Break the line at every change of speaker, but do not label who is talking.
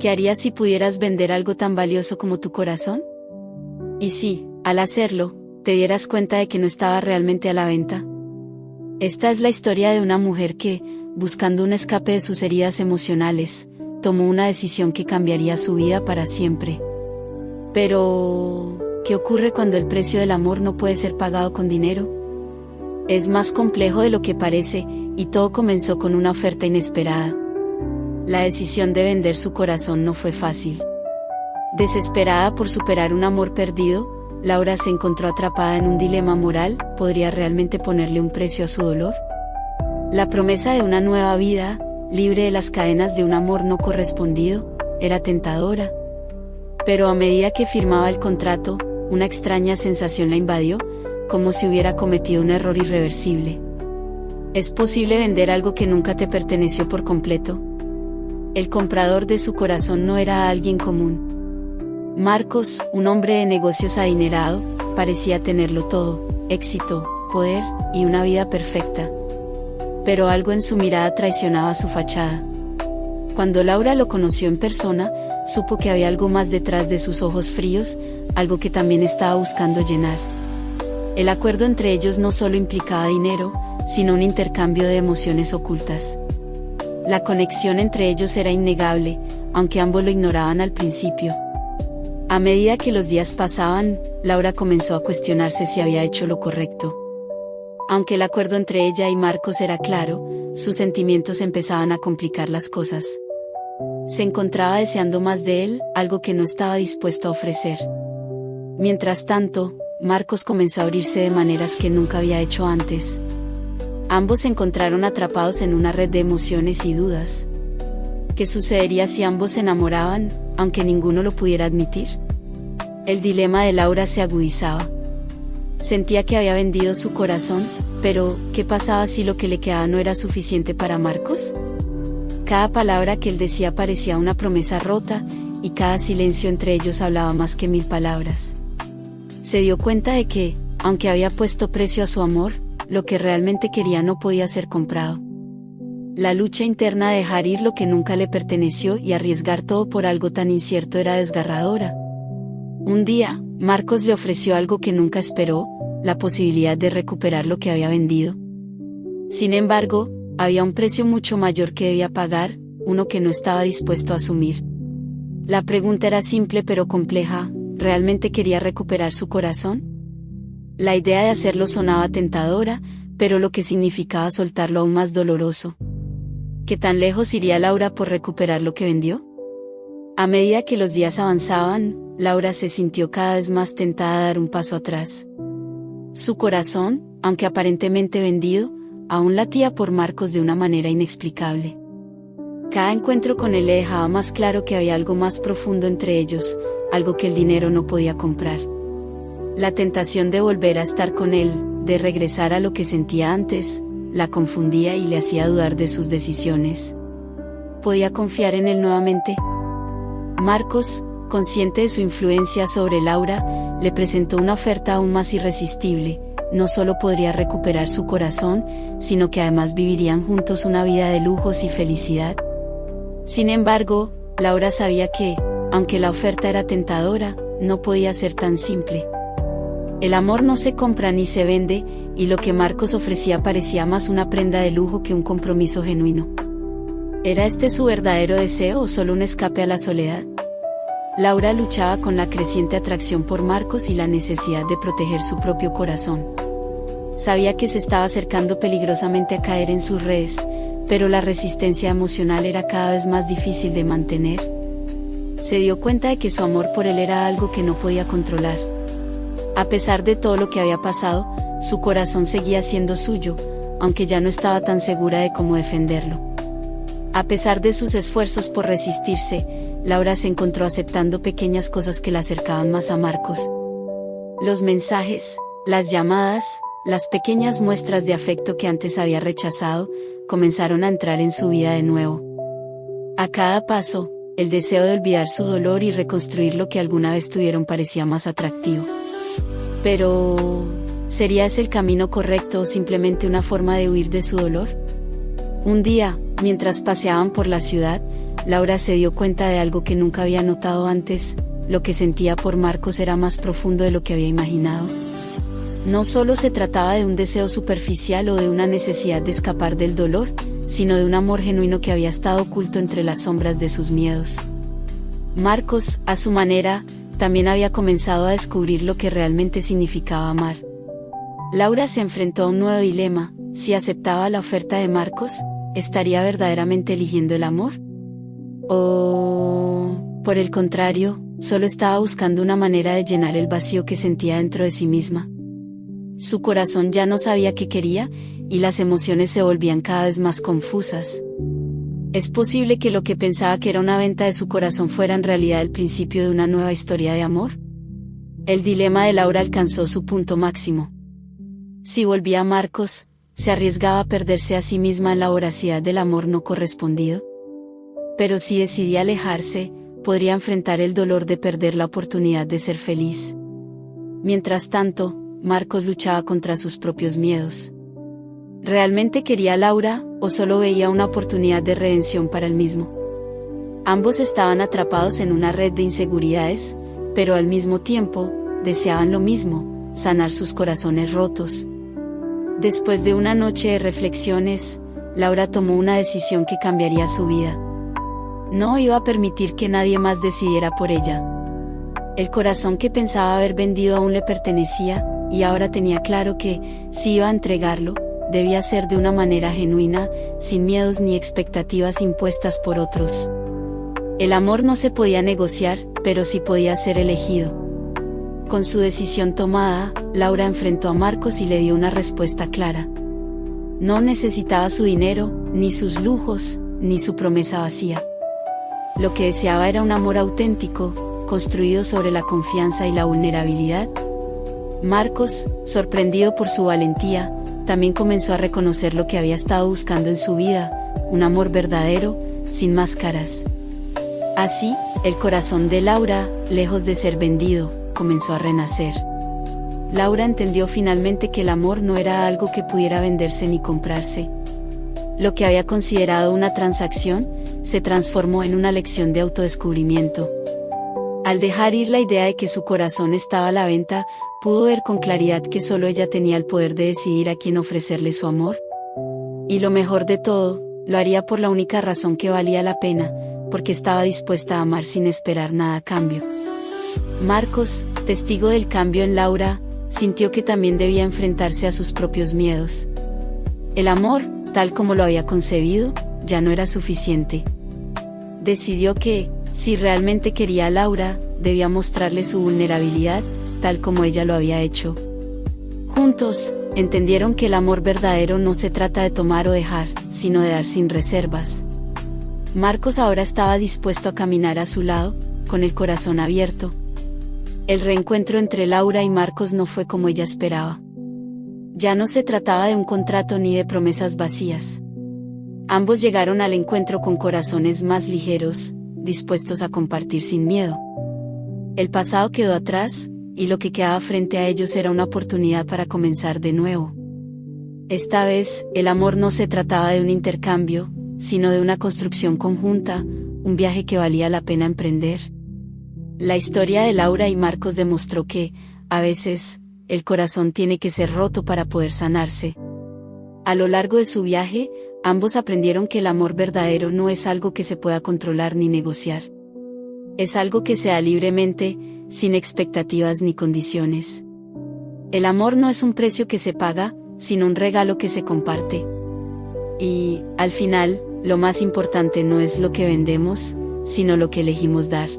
¿Qué harías si pudieras vender algo tan valioso como tu corazón? Y si, al hacerlo, te dieras cuenta de que no estaba realmente a la venta. Esta es la historia de una mujer que, buscando un escape de sus heridas emocionales, tomó una decisión que cambiaría su vida para siempre. Pero, ¿qué ocurre cuando el precio del amor no puede ser pagado con dinero? Es más complejo de lo que parece, y todo comenzó con una oferta inesperada. La decisión de vender su corazón no fue fácil. Desesperada por superar un amor perdido, Laura se encontró atrapada en un dilema moral. ¿Podría realmente ponerle un precio a su dolor? La promesa de una nueva vida, libre de las cadenas de un amor no correspondido, era tentadora. Pero a medida que firmaba el contrato, una extraña sensación la invadió, como si hubiera cometido un error irreversible. ¿Es posible vender algo que nunca te perteneció por completo? El comprador de su corazón no era alguien común. Marcos, un hombre de negocios adinerado, parecía tenerlo todo: éxito, poder y una vida perfecta. Pero algo en su mirada traicionaba su fachada. Cuando Laura lo conoció en persona, supo que había algo más detrás de sus ojos fríos, algo que también estaba buscando llenar. El acuerdo entre ellos no solo implicaba dinero, sino un intercambio de emociones ocultas. La conexión entre ellos era innegable, aunque ambos lo ignoraban al principio. A medida que los días pasaban, Laura comenzó a cuestionarse si había hecho lo correcto. Aunque el acuerdo entre ella y Marcos era claro, sus sentimientos empezaban a complicar las cosas. Se encontraba deseando más de él, algo que no estaba dispuesto a ofrecer. Mientras tanto, Marcos comenzó a abrirse de maneras que nunca había hecho antes. Ambos se encontraron atrapados en una red de emociones y dudas. ¿Qué sucedería si ambos se enamoraban, aunque ninguno lo pudiera admitir? El dilema de Laura se agudizaba. Sentía que había vendido su corazón, pero ¿qué pasaba si lo que le quedaba no era suficiente para Marcos? Cada palabra que él decía parecía una promesa rota, y cada silencio entre ellos hablaba más que 1000 palabras. Se dio cuenta de que, aunque había puesto precio a su amor, lo que realmente quería no podía ser comprado. La lucha interna de dejar ir lo que nunca le perteneció y arriesgar todo por algo tan incierto era desgarradora. Un día, Marcos le ofreció algo que nunca esperó: la posibilidad de recuperar lo que había vendido. Sin embargo, había un precio mucho mayor que debía pagar, uno que no estaba dispuesto a asumir. La pregunta era simple pero compleja: ¿realmente quería recuperar su corazón? La idea de hacerlo sonaba tentadora, pero lo que significaba soltarlo aún más doloroso. ¿Qué tan lejos iría Laura por recuperar lo que vendió? A medida que los días avanzaban, Laura se sintió cada vez más tentada a dar un paso atrás. Su corazón, aunque aparentemente vendido, aún latía por Marcos de una manera inexplicable. Cada encuentro con él le dejaba más claro que había algo más profundo entre ellos, algo que el dinero no podía comprar. La tentación de volver a estar con él, de regresar a lo que sentía antes, la confundía y le hacía dudar de sus decisiones. ¿Podía confiar en él nuevamente? Marcos, consciente de su influencia sobre Laura, le presentó una oferta aún más irresistible. No solo podría recuperar su corazón, sino que además vivirían juntos una vida de lujos y felicidad. Sin embargo, Laura sabía que, aunque la oferta era tentadora, no podía ser tan simple. El amor no se compra ni se vende, y lo que Marcos ofrecía parecía más una prenda de lujo que un compromiso genuino. ¿Era este su verdadero deseo o solo un escape a la soledad? Laura luchaba con la creciente atracción por Marcos y la necesidad de proteger su propio corazón. Sabía que se estaba acercando peligrosamente a caer en sus redes, pero la resistencia emocional era cada vez más difícil de mantener. Se dio cuenta de que su amor por él era algo que no podía controlar. A pesar de todo lo que había pasado, su corazón seguía siendo suyo, aunque ya no estaba tan segura de cómo defenderlo. A pesar de sus esfuerzos por resistirse, Laura se encontró aceptando pequeñas cosas que la acercaban más a Marcos. Los mensajes, las llamadas, las pequeñas muestras de afecto que antes había rechazado, comenzaron a entrar en su vida de nuevo. A cada paso, el deseo de olvidar su dolor y reconstruir lo que alguna vez tuvieron parecía más atractivo. Pero, ¿sería ese el camino correcto o simplemente una forma de huir de su dolor? Un día, mientras paseaban por la ciudad, Laura se dio cuenta de algo que nunca había notado antes: lo que sentía por Marcos era más profundo de lo que había imaginado. No solo se trataba de un deseo superficial o de una necesidad de escapar del dolor, sino de un amor genuino que había estado oculto entre las sombras de sus miedos. Marcos, a su manera, también había comenzado a descubrir lo que realmente significaba amar. Laura se enfrentó a un nuevo dilema: si aceptaba la oferta de Marcos, ¿estaría verdaderamente eligiendo el amor? O, por el contrario, solo estaba buscando una manera de llenar el vacío que sentía dentro de sí misma. Su corazón ya no sabía qué quería, y las emociones se volvían cada vez más confusas. ¿Es posible que lo que pensaba que era una venta de su corazón fuera en realidad el principio de una nueva historia de amor? El dilema de Laura alcanzó su punto máximo. Si volvía a Marcos, ¿se arriesgaba a perderse a sí misma en la voracidad del amor no correspondido? Pero si decidía alejarse, podría enfrentar el dolor de perder la oportunidad de ser feliz. Mientras tanto, Marcos luchaba contra sus propios miedos. ¿Realmente quería a Laura, o solo veía una oportunidad de redención para él mismo? Ambos estaban atrapados en una red de inseguridades, pero al mismo tiempo, deseaban lo mismo: sanar sus corazones rotos. Después de una noche de reflexiones, Laura tomó una decisión que cambiaría su vida. No iba a permitir que nadie más decidiera por ella. El corazón que pensaba haber vendido aún le pertenecía, y ahora tenía claro que, si iba a entregarlo, debía ser de una manera genuina, sin miedos ni expectativas impuestas por otros. El amor no se podía negociar, pero sí podía ser elegido. Con su decisión tomada, Laura enfrentó a Marcos y le dio una respuesta clara. No necesitaba su dinero, ni sus lujos, ni su promesa vacía. Lo que deseaba era un amor auténtico, construido sobre la confianza y la vulnerabilidad. Marcos, sorprendido por su valentía, también comenzó a reconocer lo que había estado buscando en su vida: un amor verdadero, sin máscaras. Así, el corazón de Laura, lejos de ser vendido, comenzó a renacer. Laura entendió finalmente que el amor no era algo que pudiera venderse ni comprarse. Lo que había considerado una transacción, se transformó en una lección de autodescubrimiento. Al dejar ir la idea de que su corazón estaba a la venta, pudo ver con claridad que solo ella tenía el poder de decidir a quién ofrecerle su amor. Y lo mejor de todo, lo haría por la única razón que valía la pena: porque estaba dispuesta a amar sin esperar nada a cambio. Marcos, testigo del cambio en Laura, sintió que también debía enfrentarse a sus propios miedos. El amor, tal como lo había concebido, ya no era suficiente. Decidió que, si realmente quería a Laura, debía mostrarle su vulnerabilidad, tal como ella lo había hecho. Juntos, entendieron que el amor verdadero no se trata de tomar o dejar, sino de dar sin reservas. Marcos ahora estaba dispuesto a caminar a su lado, con el corazón abierto. El reencuentro entre Laura y Marcos no fue como ella esperaba. Ya no se trataba de un contrato ni de promesas vacías. Ambos llegaron al encuentro con corazones más ligeros, dispuestos a compartir sin miedo. El pasado quedó atrás, y lo que quedaba frente a ellos era una oportunidad para comenzar de nuevo. Esta vez, el amor no se trataba de un intercambio, sino de una construcción conjunta, un viaje que valía la pena emprender. La historia de Laura y Marcos demostró que, a veces, el corazón tiene que ser roto para poder sanarse. A lo largo de su viaje, ambos aprendieron que el amor verdadero no es algo que se pueda controlar ni negociar. Es algo que se da libremente, sin expectativas ni condiciones. El amor no es un precio que se paga, sino un regalo que se comparte. Y, al final, lo más importante no es lo que vendemos, sino lo que elegimos dar.